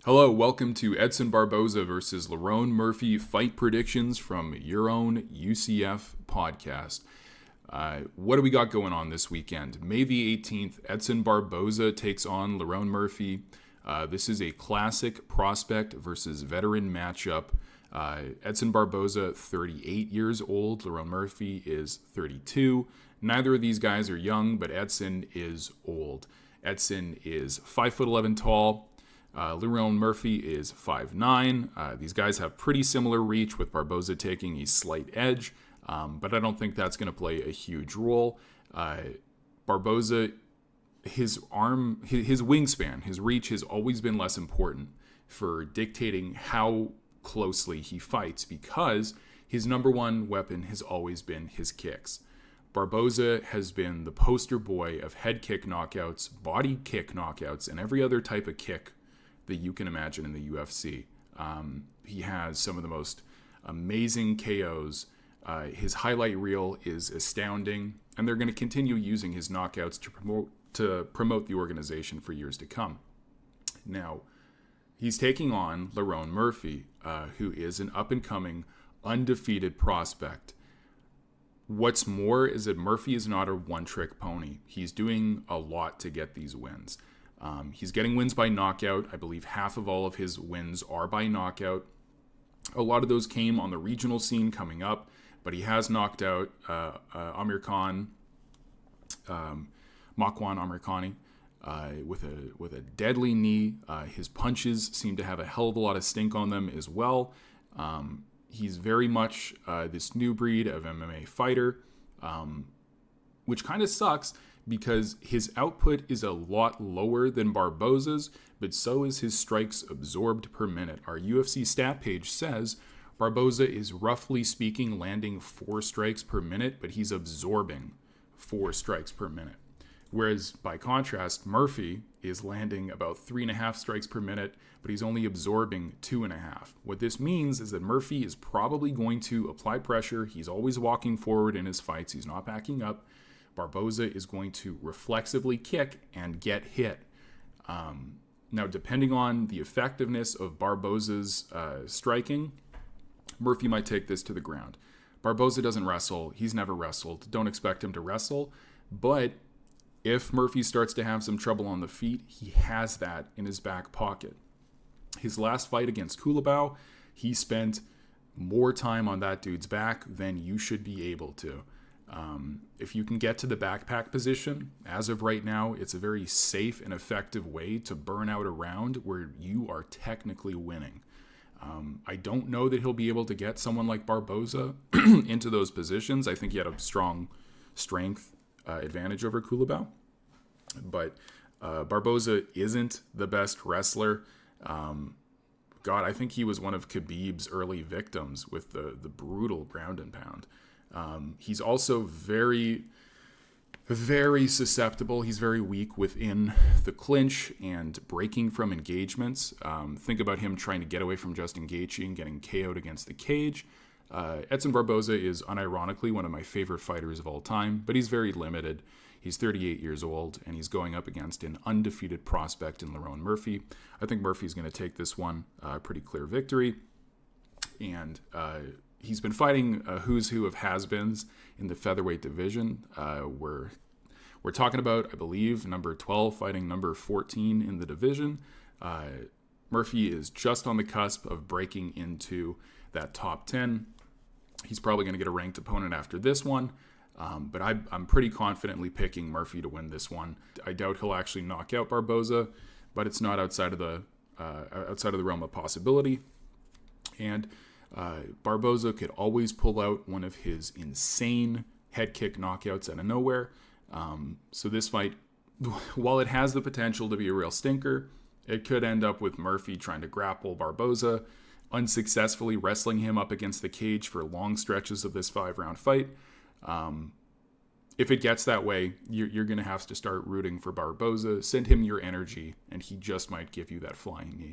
Hello, welcome to Edson Barboza versus Lerone Murphy fight predictions from your own UCF podcast. What do we got going on this weekend? May the 18th, Edson Barboza takes on Lerone Murphy. This is a classic prospect versus veteran matchup. Edson Barboza, 38 years old. Lerone Murphy is 32. Neither of these guys are young, but Edson is old. Edson is 5'11" tall. Lerone Murphy is 5'9". These guys have pretty similar reach, with Barboza taking a slight edge, but I don't think that's going to play a huge role. Barboza, his wingspan, his reach has always been less important for dictating how closely he fights, because his number one weapon has always been his kicks. Barboza has been the poster boy of head kick knockouts, body kick knockouts, and every other type of kick that you can imagine in the UFC. He has some of the most amazing KOs. His highlight reel is astounding, and they're going to continue using his knockouts to promote the organization for years to come. Now, he's taking on Lerone Murphy, who is an up-and-coming, undefeated prospect. What's more is that Murphy is not a one-trick pony. He's doing a lot to get these wins. He's getting wins by knockout. I believe half of all of his wins are by knockout. A lot of those came on the regional scene coming up, but he has knocked out Amir Khan, Makwan Amirkhani, with a deadly knee. His punches seem to have a hell of a lot of stink on them as well. He's very much this new breed of MMA fighter, which kind of sucks, because his output is a lot lower than Barboza's, but so is his strikes absorbed per minute. Our UFC stat page says Barboza is, roughly speaking, landing 4 strikes per minute, but he's absorbing 4 strikes per minute. Whereas, by contrast, Murphy is landing about 3.5 strikes per minute, but he's only absorbing 2.5. What this means is that Murphy is probably going to apply pressure. He's always walking forward in his fights. He's not backing up. Barboza is going to reflexively kick and get hit. Now, depending on the effectiveness of Barboza's striking, Murphy might take this to the ground. Barboza doesn't wrestle. He's never wrestled. Don't expect him to wrestle. But if Murphy starts to have some trouble on the feet, he has that in his back pocket. His last fight against Culibao, he spent more time on that dude's back than you should be able to. If you can get to the backpack position, as of right now, it's a very safe and effective way to burn out a round where you are technically winning. I don't know that he'll be able to get someone like Barboza into those positions. I think he had a strong strength advantage over Culibao. But Barboza isn't the best wrestler. I think he was one of Khabib's early victims with the brutal ground and pound. He's also very, very susceptible. He's very weak within the clinch and breaking from engagements. Think about him trying to get away from Justin Gaethje and getting KO'd against the cage. Edson Barboza is unironically one of my favorite fighters of all time, but he's very limited. He's 38 years old, and he's going up against an undefeated prospect in Lerone Murphy. I think Murphy's going to take this one, pretty clear victory. And he's been fighting a who's who of has-beens in the featherweight division. We're talking about, I believe, number 12 fighting number 14 in the division. Murphy is just on the cusp of breaking into that top 10. He's probably going to get a ranked opponent after this one, but I'm pretty confidently picking Murphy to win this one. I doubt he'll actually knock out Barboza, but it's not outside of the realm of possibility. And Barboza could always pull out one of his insane head kick knockouts out of nowhere. So this fight, while it has the potential to be a real stinker, it could end up with Murphy trying to grapple Barboza, unsuccessfully wrestling him up against the cage for long stretches of this 5-round fight. If it gets that way, you're going to have to start rooting for Barboza. Send him your energy, and he just might give you that flying knee.